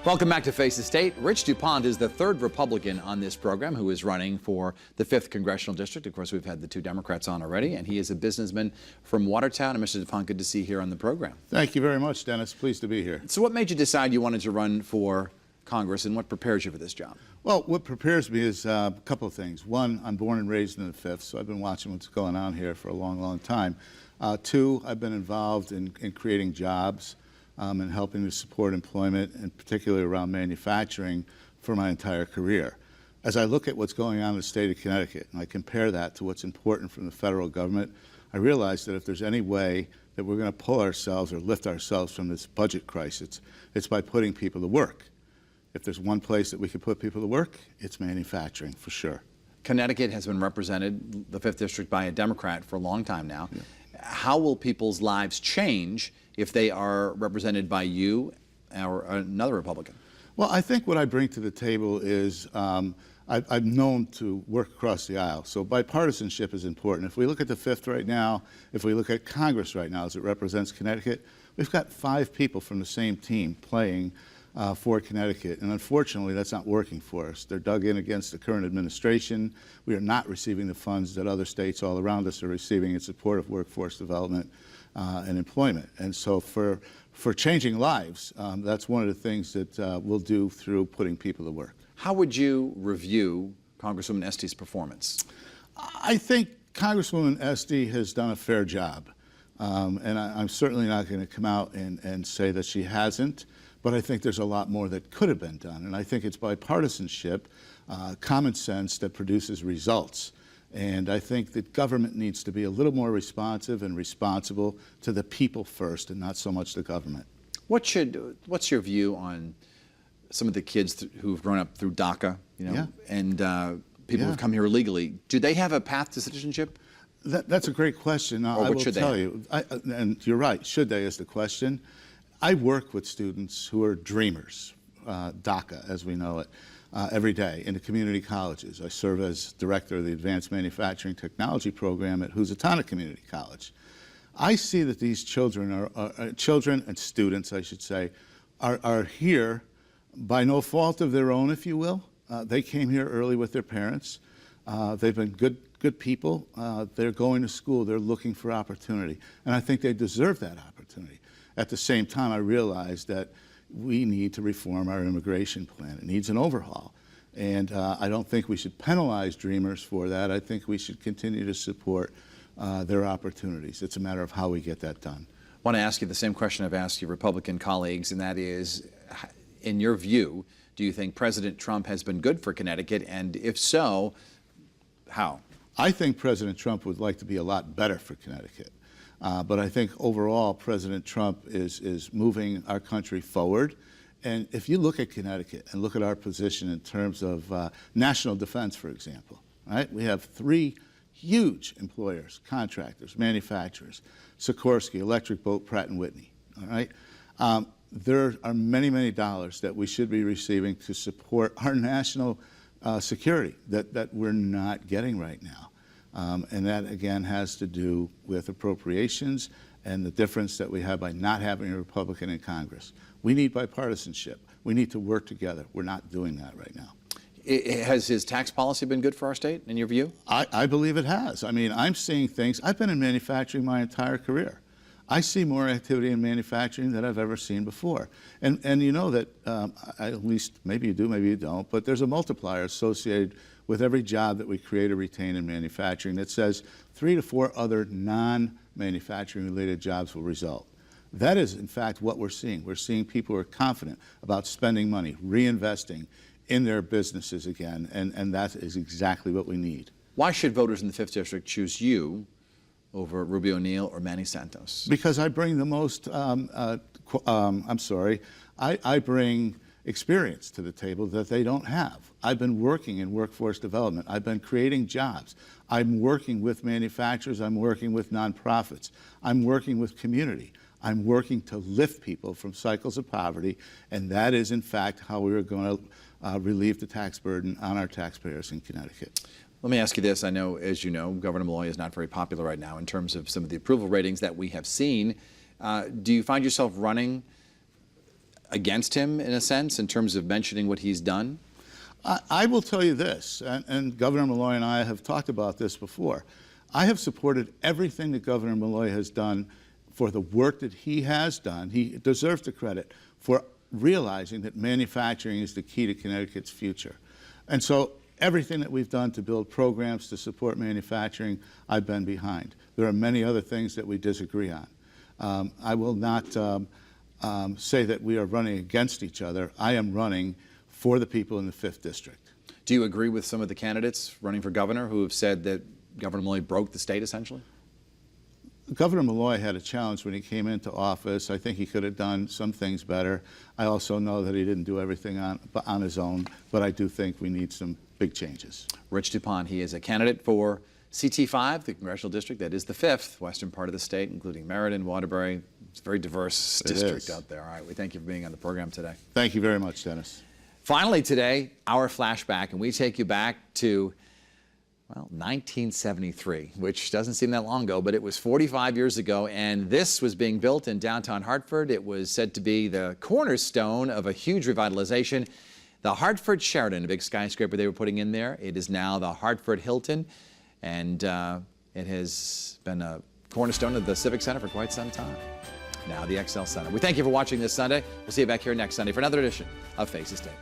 Welcome back to Face the State. Rich DuPont is the third Republican on this program who is running for the 5th Congressional District. Of course, we've had the 2 Democrats on already, and he is a businessman from Watertown. And Mr. DuPont, good to see you here on the program. Thank you very much, Dennis. Pleased to be here. So what made you decide you wanted to run for Congress, and what prepares you for this job? Well, what prepares me is a couple of things. One, I'm born and raised in the 5th, so I've been watching what's going on here for a long, long time. 2, I've been involved in creating jobs and helping to support employment, and particularly around manufacturing, for my entire career. As I look at what's going on in the state of Connecticut, and I compare that to what's important from the federal government, I realize that if there's any way that we're going to pull ourselves or lift ourselves from this budget crisis, it's by putting people to work. If there's one place that we can put people to work, it's manufacturing, for sure. Connecticut has been represented, the 5th District, by a Democrat for a long time now. Yeah. How will people's lives change if they are represented by you or another Republican? Well, I think what I bring to the table is I've known to work across the aisle. So bipartisanship is important. If we look at the 5th right now, if we look at Congress right now as it represents Connecticut, we've got 5 people from the same team playing for Connecticut, and unfortunately that's not working for us. They're dug in against the current administration. We are not receiving the funds that other states all around us are receiving in support of workforce development and employment. And so for changing lives, that's one of the things that we'll do through putting people to work. How would you review Congresswoman Este's performance? I think Congresswoman Este has done a fair job, and I'm certainly not going to come out and say that she hasn't. But I think there's a lot more that could have been done. And I think it's bipartisanship, common sense that produces results. And I think that government needs to be a little more responsive and responsible to the people first and not so much the government. What's your view on some of the kids who've grown up through DACA, and people who've come here illegally? Do they have a path to citizenship? That's a great question. Or I will tell you, and you're right, should they is the question. I work with students who are dreamers, DACA as we know it, every day in the community colleges. I serve as director of the Advanced Manufacturing Technology program at Housatonic Community College. I see that these children children and students, I should say, are here by no fault of their own, if you will. They came here early with their parents. They've been good people. They're going to school. They're looking for opportunity. And I think they deserve that opportunity. At the same time, I realize that we need to reform our immigration plan. It needs an overhaul. And I don't think we should penalize dreamers for that. I think we should continue to support their opportunities. It's a matter of how we get that done. I want to ask you the same question I've asked your Republican colleagues, and that is, in your view, do you think President Trump has been good for Connecticut? And if so, how? I think President Trump would like to be a lot better for Connecticut. But I think overall President Trump is moving our country forward. And if you look at Connecticut and look at our position in terms of national defense, for example, right? We have 3 huge employers, contractors, manufacturers, Sikorsky, Electric Boat, Pratt & Whitney, all right? There are many, many dollars that we should be receiving to support our national security that we're not getting right now. And that, again, has to do with appropriations and the difference that we have by not having a Republican in Congress. We need bipartisanship. We need to work together. We're not doing that right now. Has his tax policy been good for our state, in your view? I believe it has. I mean, I'm seeing things. I've been in manufacturing my entire career. I see more activity in manufacturing than I've ever seen before. And you know that, at least maybe you do, maybe you don't, but there's a multiplier associated with every job that we create or retain in manufacturing that says 3 to 4 other non-manufacturing related jobs will result. That is, in fact, what we're seeing. We're seeing people who are confident about spending money, reinvesting in their businesses again, and that is exactly what we need. Why should voters in the 5th District choose you over Ruby O'Neill or Manny Santos? Because I bring the most, I bring experience to the table that they don't have. I've been working in workforce development. I've been creating jobs. I'm working with manufacturers. I'm working with nonprofits. I'm working with community. I'm working to lift people from cycles of poverty, and that is, in fact, how we are going to relieve the tax burden on our taxpayers in Connecticut. Let me ask you this. I know, as you know, Governor Malloy is not very popular right now in terms of some of the approval ratings that we have seen. Do you find yourself running against him in a sense in terms of mentioning what he's done? I will tell you this, and Governor Malloy and I have talked about this before. I have supported everything that Governor Malloy has done for the work that he has done. He deserves the credit for realizing that manufacturing is the key to Connecticut's future. And so everything that we've done to build programs to support manufacturing, I've been behind. There are many other things that we disagree on. I will not say that we are running against each other. I am running for the people in the 5th District. Do you agree with some of the candidates running for governor who have said that Governor Malloy broke the state essentially? Governor Malloy had a challenge when he came into office. I think he could have done some things better. I also know that he didn't do everything on his own, but I do think we need some big changes. Rich DuPont, he is a candidate for CT5, the congressional district that is the 5th western part of the state, including Meriden, Waterbury. It's a very diverse district out there. All right, we thank you for being on the program today. Thank you very much, Dennis. Finally today, our flashback, and we take you back to, well, 1973, which doesn't seem that long ago, but it was 45 years ago, and this was being built in downtown Hartford. It was said to be the cornerstone of a huge revitalization. The Hartford Sheraton, a big skyscraper they were putting in there. It is now the Hartford Hilton, and it has been a cornerstone of the Civic Center for quite some time. Now the XL Center. We thank you for watching this Sunday. We'll see you back here next Sunday for another edition of Face the State.